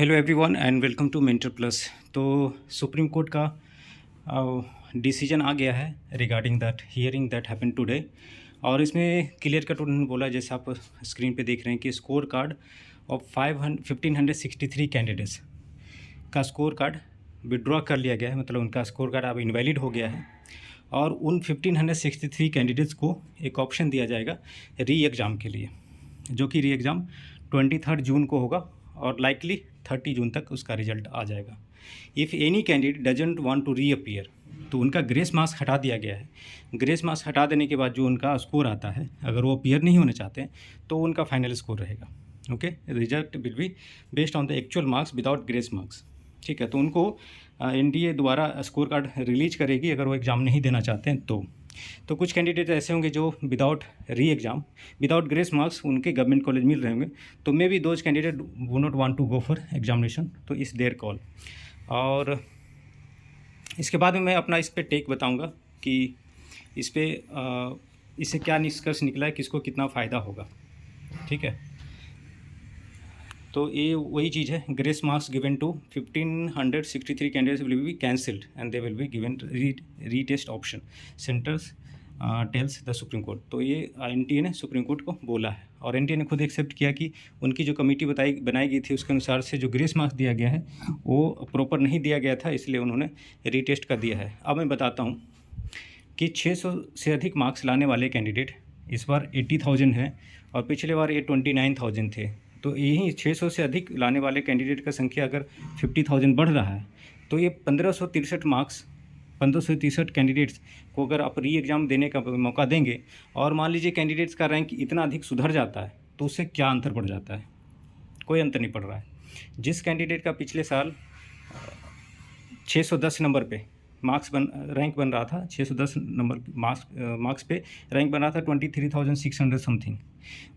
Hello everyone and welcome to mentor plus. तो supreme court का decision आ गया है regarding that hearing that happen today. और इसमें क्लियर कट उन्होंने बोला, जैसे आप स्क्रीन पे देख रहे हैं, कि स्कोर कार्ड ऑफ 1563 कैंडिडेट्स का स्कोर कार्ड विड्रॉ कर लिया गया है। मतलब उनका स्कोर कार्ड अब इनवैलिड हो गया है और उन 1563 कैंडिडेट्स को एक ऑप्शन दिया जाएगा री एग्ज़ाम के लिए, जो कि री एग्ज़ाम 23 जून को होगा और लाइकली 30 जून तक उसका रिजल्ट आ जाएगा। If any candidate doesn't want to reappear, तो उनका ग्रेस मार्क्स हटा दिया गया है। ग्रेस मार्क्स हटा देने के बाद जो उनका स्कोर आता है, अगर वो अपीयर नहीं होना चाहते हैं तो उनका फाइनल स्कोर रहेगा। Okay, result will be based on the actual marks without grace marks. ठीक है, तो उनको एनडीए द्वारा स्कोर कार्ड रिलीज करेगी अगर वो एग्ज़ाम नहीं देना चाहते हैं तो कुछ कैंडिडेट ऐसे होंगे जो without re exam without grace marks उनके गवर्नमेंट कॉलेज मिल रहे होंगे, तो मे बी दोज कैंडिडेट वो not want to go for examination, तो इस देयर कॉल। और इसके बाद में मैं अपना इस पर टेक बताऊंगा कि इस पर इससे क्या निष्कर्ष निकला है, किसको कितना फ़ायदा होगा। ठीक है, तो ये वही चीज़ है, grace marks given to 1563 candidates will be cancelled and they will be given retest option centres tells the supreme court. तो ये एनटीए ने सुप्रीम कोर्ट को बोला है और एनटीए ने खुद एक्सेप्ट किया कि उनकी जो कमेटी बनाई गई थी उसके अनुसार से जो ग्रेस मार्क्स दिया गया है वो प्रॉपर नहीं दिया गया था, इसलिए उन्होंने रीटेस्ट कर दिया है। अब मैं बताता हूँ कि 600 से अधिक मार्क्स लाने वाले कैंडिडेट इस बार 80,000 हैं और पिछले बार ये 29,000 थे। तो यही 600 से अधिक लाने वाले कैंडिडेट का संख्या अगर 50,000 बढ़ रहा है तो ये 1563 कैंडिडेट्स को अगर आप री एग्ज़ाम देने का मौका देंगे और मान लीजिए कैंडिडेट्स का रैंक इतना अधिक सुधर जाता है तो उससे क्या अंतर पड़ जाता है? कोई अंतर नहीं पड़ रहा है। जिस कैंडिडेट का पिछले साल 610 नंबर पे रैंक बन रहा था, 610 नंबर मार्क्स पे रैंक बन रहा था 23,600 समथिंग,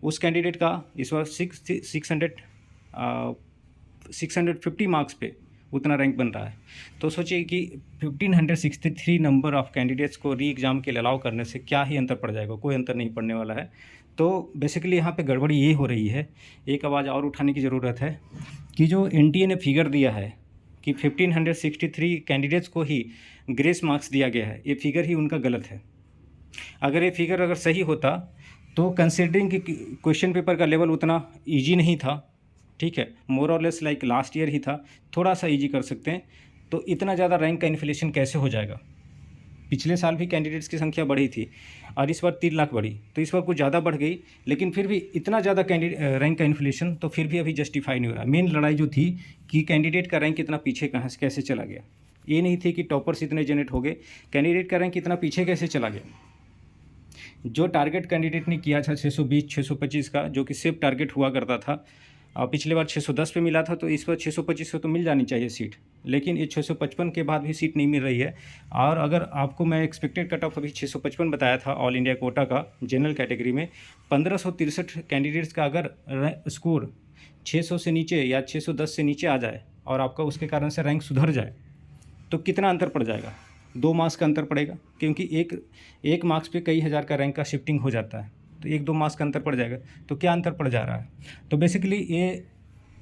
उस कैंडिडेट का इस बार 650 मार्क्स पे उतना रैंक बन रहा है। तो सोचिए कि 1563 नंबर ऑफ़ कैंडिडेट्स को री एग्ज़ाम के लिए अलाउ करने से क्या ही अंतर पड़ जाएगा? कोई अंतर नहीं पड़ने वाला है। तो बेसिकली यहाँ पे गड़बड़ी ये हो रही है, एक आवाज़ और उठाने की ज़रूरत है कि जो एनटीए ने फिगर दिया है कि 1563 कैंडिडेट्स को ही ग्रेस मार्क्स दिया गया है, ये फिगर ही उनका गलत है। अगर ये फिगर अगर सही होता तो कंसिडरिंग कि क्वेश्चन पेपर का लेवल उतना ईजी नहीं था, ठीक है, मोर और लेस लाइक लास्ट ईयर ही था, थोड़ा सा ईजी कर सकते हैं, तो इतना ज़्यादा रैंक का इन्फ्लेशन कैसे हो जाएगा? पिछले साल भी कैंडिडेट्स की संख्या बढ़ी थी और इस बार 3 लाख बढ़ी, तो इस बार कुछ ज़्यादा बढ़ गई, लेकिन फिर भी इतना ज़्यादा रैंक का इन्फ्लेशन तो फिर भी अभी जस्टिफाई नहीं हो रहा। मेन लड़ाई जो थी कि कैंडिडेट का रैंक इतना पीछे कहाँ से कैसे चला गया, ये नहीं थी कि टॉपर्स इतने जनरेट हो गए, कैंडिडेट का रैंक इतना पीछे कैसे चला गया। जो टारगेट कैंडिडेट ने किया था 620 625 का, जो कि सेफ टारगेट हुआ करता था, पिछले बार 610 पे मिला था, तो इस बार 625 से तो मिल जानी चाहिए सीट, लेकिन ये 655 के बाद भी सीट नहीं मिल रही है। और अगर आपको मैं एक्सपेक्टेड कट ऑफ अभी 655 बताया था ऑल इंडिया कोटा का जनरल कैटेगरी में, 1563 कैंडिडेट्स का अगर स्कोर 600 से नीचे या 610 से नीचे आ जाए और आपका उसके कारण से रैंक सुधर जाए तो कितना अंतर पड़ जाएगा? 2 मार्क्स का अंतर पड़ेगा, क्योंकि एक मार्क्स पे कई हज़ार का रैंक का शिफ्टिंग हो जाता है, तो 1-2 मार्क्स का अंतर पड़ जाएगा। तो क्या अंतर पड़ जा रहा है? तो बेसिकली ये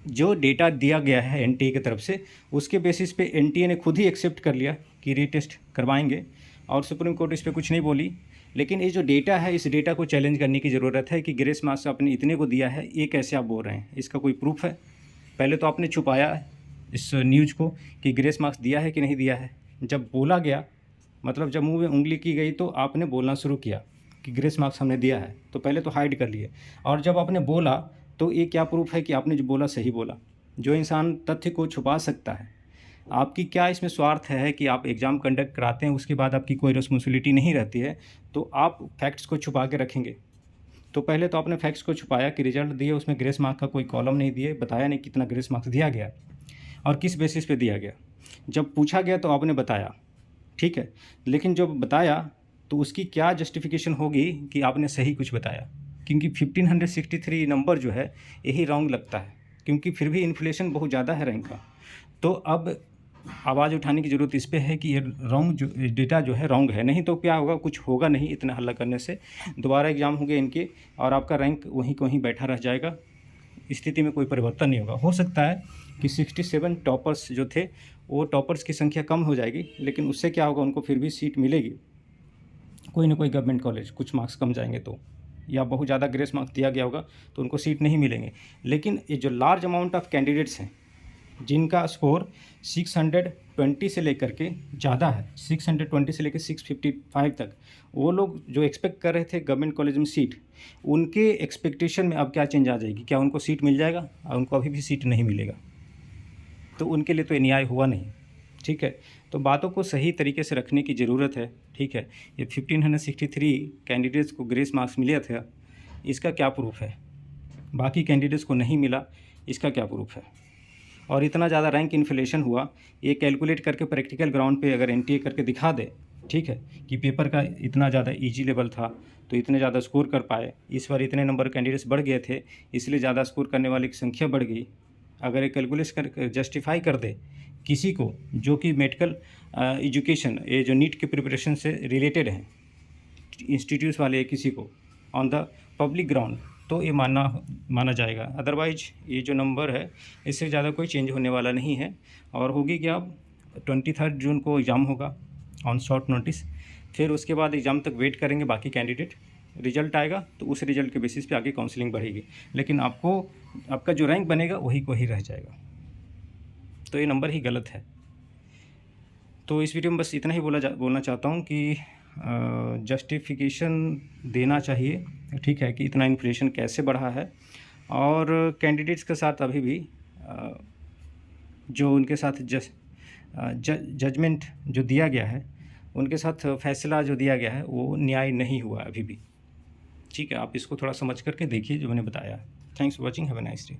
जो डेटा दिया गया है एनटीए की तरफ से, उसके बेसिस पे एनटीए ने खुद ही एक्सेप्ट कर लिया कि रीटेस्ट करवाएंगे और सुप्रीम कोर्ट इस पर कुछ नहीं बोली। लेकिन ये जो डेटा है, इस डेटा को चैलेंज करने की ज़रूरत है कि ग्रेस मार्क्स आपने इतने को दिया है, ये कैसे आप बोल रहे हैं? इसका कोई प्रूफ है? पहले तो आपने छुपाया है इस न्यूज़ को कि ग्रेस मार्क्स दिया है कि नहीं दिया है। जब बोला गया, मतलब जब मुंह में उंगली की गई, तो आपने बोलना शुरू किया कि ग्रेस मार्क्स हमने दिया है, तो पहले तो हाइड कर लिए, और जब आपने बोला तो ये क्या प्रूफ है कि आपने जो बोला सही बोला? जो इंसान तथ्य को छुपा सकता है, आपकी क्या इसमें स्वार्थ है कि आप एग्ज़ाम कंडक्ट कराते हैं, उसके बाद आपकी कोई रिस्पॉन्सिबिलिटी नहीं रहती है, तो आप फैक्ट्स को छुपा के रखेंगे? तो पहले तो आपने फैक्ट्स को छुपाया कि रिजल्ट दिए, उसमें ग्रेस मार्क्स का कोई कॉलम नहीं दिए, बताया नहीं कितना ग्रेस मार्क्स दिया गया और किस बेसिस पे दिया गया। जब पूछा गया तो आपने बताया, ठीक है, लेकिन जब बताया तो उसकी क्या जस्टिफिकेशन होगी कि आपने सही कुछ बताया? क्योंकि 1563 नंबर जो है यही रॉन्ग लगता है, क्योंकि फिर भी इन्फ्लेशन बहुत ज़्यादा है रैंक का। तो अब आवाज़ उठाने की ज़रूरत इस पे है कि ये रॉन्ग जो डेटा जो है रॉन्ग है, नहीं तो क्या होगा? कुछ होगा नहीं, इतना हल्ला करने से दोबारा एग्ज़ाम होंगे इनके और आपका रैंक वहीं को वहीं बैठा रह जाएगा। स्थिति में कोई परिवर्तन नहीं होगा। हो सकता है कि 67 टॉपर्स जो थे वो टॉपर्स की संख्या कम हो जाएगी, लेकिन उससे क्या होगा, उनको फिर भी सीट मिलेगी कोई ना कोई गवर्नमेंट कॉलेज। कुछ मार्क्स कम जाएंगे तो, या बहुत ज़्यादा ग्रेस मार्क्स दिया गया होगा तो उनको सीट नहीं मिलेंगे। लेकिन ये जो लार्ज अमाउंट ऑफ कैंडिडेट्स हैं जिनका स्कोर 620 से लेकर के ज़्यादा है, 620 से लेकर 655 तक, वो लोग जो एक्सपेक्ट कर रहे थे गवर्नमेंट कॉलेज में सीट, उनके एक्सपेक्टेशन में अब क्या चेंज आ जाएगी? क्या उनको सीट मिल जाएगा? और उनको अभी भी सीट नहीं मिलेगा, तो उनके लिए तो ये न्याय हुआ नहीं। ठीक है, तो बातों को सही तरीके से रखने की ज़रूरत है। ठीक है, ये 1563 कैंडिडेट्स को ग्रेस मार्क्स मिले थे, इसका क्या प्रूफ है? बाकी कैंडिडेट्स को नहीं मिला, इसका क्या प्रूफ है? और इतना ज़्यादा रैंक इन्फ्लेशन हुआ, ये कैलकुलेट करके प्रैक्टिकल ग्राउंड पे अगर एनटीए करके दिखा दे, ठीक है, कि पेपर का इतना ज़्यादा इजी लेवल था तो इतने ज़्यादा स्कोर कर पाए, इस बार इतने नंबर कैंडिडेट्स बढ़ गए थे इसलिए ज़्यादा स्कोर करने वाले की संख्या बढ़ गई, अगर ये कैलकुलेट कर जस्टिफाई कर दे किसी को जो कि मेडिकल एजुकेशन, ये जो नीट की प्रिपरेशन से रिलेटेड हैं इंस्टीट्यूट्स वाले किसी को ऑन द पब्लिक ग्राउंड, तो ये माना जाएगा। अदरवाइज ये जो नंबर है इससे ज़्यादा कोई चेंज होने वाला नहीं है। और होगी क्या, अब 23 जून को एग्ज़ाम होगा ऑन शॉर्ट नोटिस, फिर उसके बाद एग्ज़ाम तक वेट करेंगे बाकी कैंडिडेट, रिजल्ट आएगा तो उस रिजल्ट के बेसिस पे आगे काउंसलिंग बढ़ेगी, लेकिन आपका जो रैंक बनेगा वही रह जाएगा, तो ये नंबर ही गलत है। तो इस वीडियो में बस इतना ही बोलना चाहता हूँ कि जस्टिफिकेशन देना चाहिए, ठीक है, कि इतना इन्फ्लेशन कैसे बढ़ा है, और कैंडिडेट्स के साथ अभी भी जो उनके साथ जजमेंट जो दिया गया है, उनके साथ फैसला जो दिया गया है वो न्याय नहीं हुआ अभी भी। ठीक है, आप इसको थोड़ा समझ करके देखिए जो मैंने बताया। Thanks for watching, have a nice day.